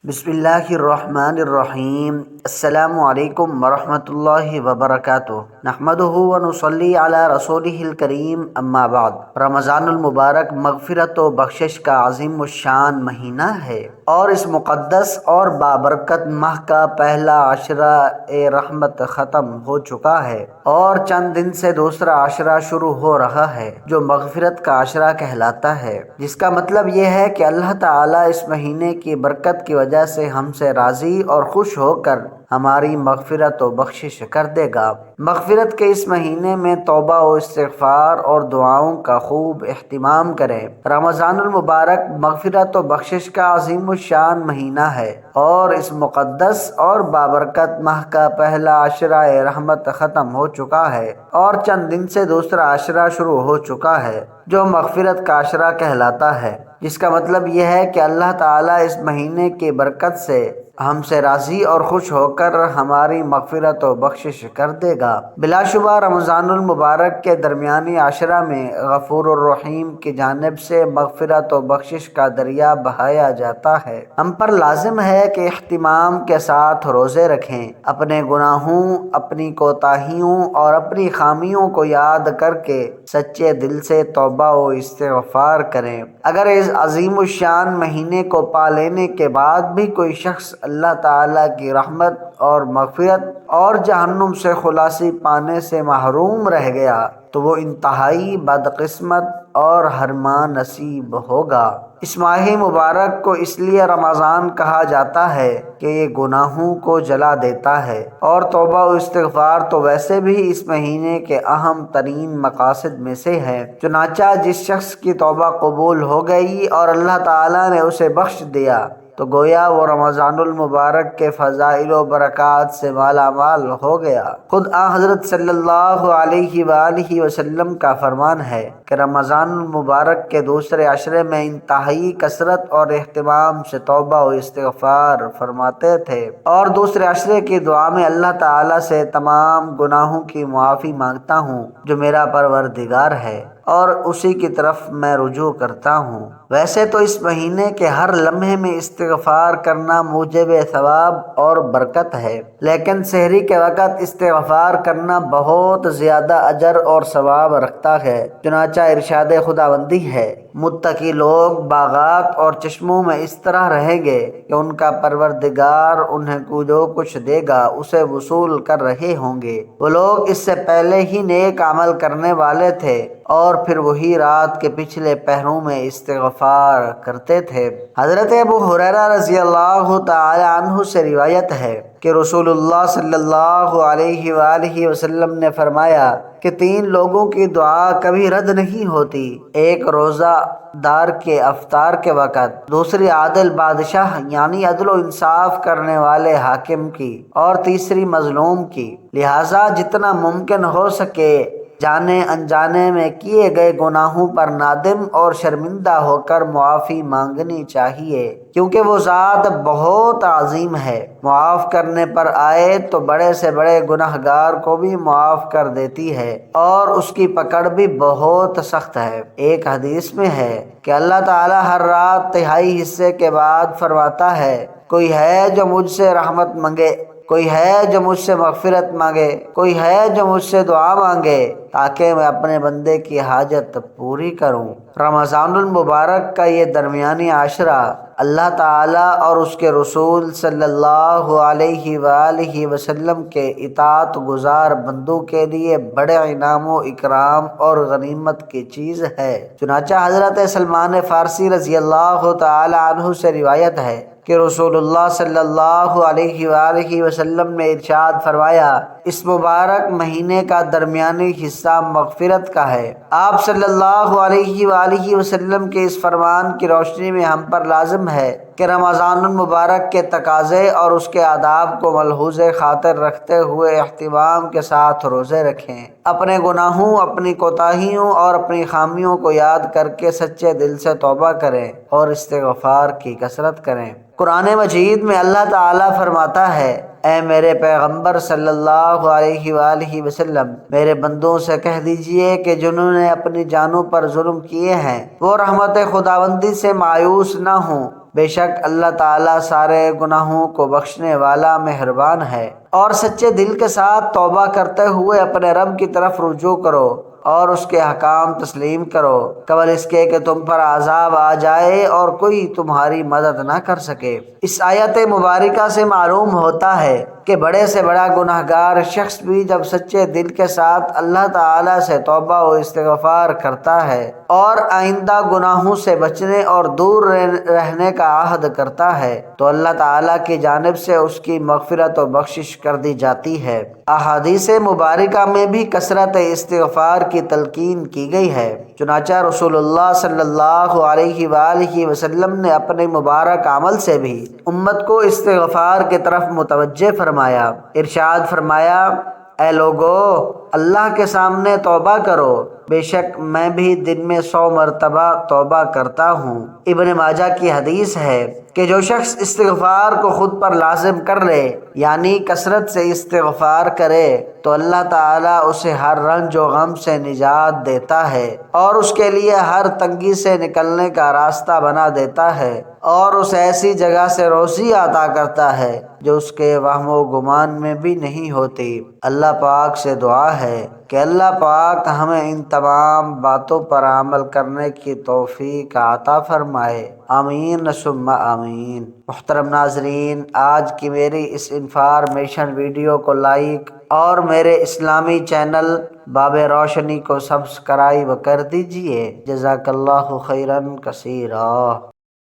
بسم اللہ الرحمن الرحیم۔ السلام علیکم ورحمۃ اللہ وبرکاتہ۔ نحمدہ ونصلی علی رسولہ الکریم، اما بعد۔ رمضان المبارک مغفرت و بخشش کا عظیم الشان مہینہ ہے اور اس مقدس اور بابرکت ماہ کا پہلا عشرہ رحمت ختم ہو چکا ہے اور چند دن سے دوسرا عشرہ شروع ہو رہا ہے جو مغفرت کا عشرہ کہلاتا ہے، جس کا مطلب یہ ہے کہ اللہ تعالیٰ اس مہینے کی برکت کی وجہ سے ہم سے راضی اور خوش ہو کر ہماری مغفرت و بخشش کر دے گا۔ مغفرت کے اس مہینے میں توبہ و استغفار اور دعاؤں کا خوب اہتمام کریں۔ رمضان المبارک مغفرت و بخشش کا عظیم الشان مہینہ ہے اور اس مقدس اور بابرکت ماہ کا پہلا عشرہ رحمت ختم ہو چکا ہے اور چند دن سے دوسرا عشرہ شروع ہو چکا ہے جو مغفرت کا عشرہ کہلاتا ہے، جس کا مطلب یہ ہے کہ اللہ تعالیٰ اس مہینے کی برکت سے ہم سے راضی اور خوش ہو کر ہماری مغفرت و بخشش کر دے گا۔ بلا شبہ رمضان المبارک کے درمیانی عشرہ میں غفور الرحیم کی جانب سے مغفرت و بخشش کا دریا بہایا جاتا ہے۔ ہم پر لازم ہے کہ اہتمام کے ساتھ روزے رکھیں، اپنے گناہوں، اپنی کوتاہیوں اور اپنی خامیوں کو یاد کر کے سچے دل سے توبہ و استغفار کریں۔ اگر اس عظیم الشان مہینے کو پا لینے کے بعد بھی کوئی شخص اللہ تعالیٰ کی رحمت اور مغفرت اور جہنم سے خلاصی پانے سے محروم رہ گیا تو وہ انتہائی بدقسمت اور حرماں نصیب ہوگا۔ اس ماہ مبارک کو اس لیے رمضان کہا جاتا ہے کہ یہ گناہوں کو جلا دیتا ہے، اور توبہ و استغفار تو ویسے بھی اس مہینے کے اہم ترین مقاصد میں سے ہے۔ چنانچہ جس شخص کی توبہ قبول ہو گئی اور اللہ تعالیٰ نے اسے بخش دیا تو گویا وہ رمضان المبارک کے فضائل و برکات سے مالا مال ہو گیا۔ خود حضرت صلی اللہ علیہ وآلہ وسلم کا فرمان ہے کہ رمضان المبارک کے دوسرے عشرے میں انتہائی کثرت اور اہتمام سے توبہ و استغفار فرماتے تھے اور دوسرے عشرے کی دعا میں اللہ تعالیٰ سے تمام گناہوں کی معافی مانگتا ہوں جو میرا پروردگار ہے اور اسی کی طرف میں رجوع کرتا ہوں۔ ویسے تو اس مہینے کے ہر لمحے میں استغفار کرنا موجب ثواب اور برکت ہے، لیکن سحری کے وقت استغفار کرنا بہت زیادہ اجر اور ثواب رکھتا ہے۔ چنانچہ ارشاد خداوندی ہے، متقی لوگ باغات اور چشموں میں اس طرح رہیں گے کہ ان کا پروردگار انہیں جو کچھ دے گا اسے وصول کر رہے ہوں گے۔ وہ لوگ اس سے پہلے ہی نیک عمل کرنے والے تھے اور پھر وہی رات کے پچھلے پہروں میں استغفار کرتے تھے۔ حضرت ابو ہریرہ رضی اللہ تعالی عنہ سے روایت ہے کہ رسول اللہ صلی اللہ علیہ وآلہ وسلم نے فرمایا کہ 3 لوگوں کی دعا کبھی رد نہیں ہوتی، ایک روزہ دار کے افطار کے وقت، دوسری عادل بادشاہ یعنی عدل و انصاف کرنے والے حاکم کی، اور تیسری مظلوم کی۔ لہٰذا جتنا ممکن ہو سکے جانے انجانے میں کیے گئے گناہوں پر نادم اور شرمندہ ہو کر معافی مانگنی چاہیے، کیونکہ وہ ذات بہت عظیم ہے، معاف کرنے پر آئے تو بڑے سے بڑے گناہگار کو بھی معاف کر دیتی ہے اور اس کی پکڑ بھی بہت سخت ہے۔ ایک حدیث میں ہے کہ اللہ تعالیٰ ہر رات تہائی حصے کے بعد فرماتا ہے، کوئی ہے جو مجھ سے رحمت مانگے، کوئی ہے جو مجھ سے مغفرت مانگے، کوئی ہے جو مجھ سے دعا مانگے تاکہ میں اپنے بندے کی حاجت پوری کروں۔ رمضان المبارک کا یہ درمیانی عشرہ اللہ تعالیٰ اور اس کے رسول صلی اللہ علیہ وآلہ وسلم کے اطاعت گزار بندوں کے لیے بڑے انعام و اکرام اور غنیمت کی چیز ہے۔ چنانچہ حضرت سلمان فارسی رضی اللہ تعالی عنہ سے روایت ہے کہ رسول اللہ صلی اللہ علیہ وآلہ وسلم نے ارشاد فرمایا، اس مبارک مہینے کا درمیانی حصہ مغفرت کا ہے۔ آپ صلی اللہ علیہ وآلہ وسلم کے اس فرمان کی روشنی میں ہم پر لازم ہے کہ رمضان المبارک کے تقاضے اور اس کے آداب کو ملحوظ خاطر رکھتے ہوئے اہتمام کے ساتھ روزے رکھیں، اپنے گناہوں، اپنی کوتاہیوں اور اپنی خامیوں کو یاد کر کے سچے دل سے توبہ کریں اور استغفار کی کثرت کریں۔ قرآن مجید میں اللہ تعالیٰ فرماتا ہے، اے میرے پیغمبر صلی اللہ علیہ وآلہ وسلم، میرے بندوں سے کہہ دیجئے کہ جنہوں نے اپنی جانوں پر ظلم کیے ہیں وہ رحمت خداوندی سے مایوس نہ ہوں بے شک اللہ تعالیٰ سارے گناہوں کو بخشنے والا مہربان ہے۔ اور سچے دل کے ساتھ توبہ کرتے ہوئے اپنے رب کی طرف رجوع کرو اور اس کے احکام تسلیم کرو، قبل اس کے کہ تم پر عذاب آ جائے اور کوئی تمہاری مدد نہ کر سکے۔ اس آیت مبارکہ سے معلوم ہوتا ہے کہ بڑے سے بڑا گناہگار شخص بھی جب سچے دل کے ساتھ اللہ تعالیٰ سے توبہ و استغفار کرتا ہے اور آئندہ گناہوں سے بچنے اور دور رہنے کا عہد کرتا ہے تو اللہ تعالیٰ کی جانب سے اس کی مغفرت و بخشش کر دی جاتی ہے۔ احادیث مبارکہ میں بھی کثرت استغفار کی تلقین کی گئی ہے، چنانچہ رسول اللہ صلی اللہ علیہ وآلہ وسلم نے اپنے مبارک عمل سے بھی امت کو استغفار کی طرف متوجہ فرمایا۔ ارشاد فرمایا، اے لوگو اللہ کے سامنے توبہ کرو، بے شک میں بھی دن میں 100 مرتبہ توبہ کرتا ہوں۔ ابن ماجہ کی حدیث ہے کہ جو شخص استغفار کو خود پر لازم کر لے، یعنی کثرت سے استغفار کرے، تو اللہ تعالیٰ اسے ہر رنج و غم سے نجات دیتا ہے اور اس کے لیے ہر تنگی سے نکلنے کا راستہ بنا دیتا ہے اور اس ایسی جگہ سے روزی عطا کرتا ہے جو اس کے وہم و گمان میں بھی نہیں ہوتی۔ اللہ پاک سے دعا ہے کہ اللہ پاک ہمیں ان تمام باتوں پر عمل کرنے کی توفیق عطا فرمائے، آمین ثم آمین۔ محترم ناظرین، آج کی میری اس انفارمیشن ویڈیو کو لائک اور میرے اسلامی چینل باب روشنی کو سبسکرائب کر دیجئے۔ جزاک اللہ خیرا کثیرا۔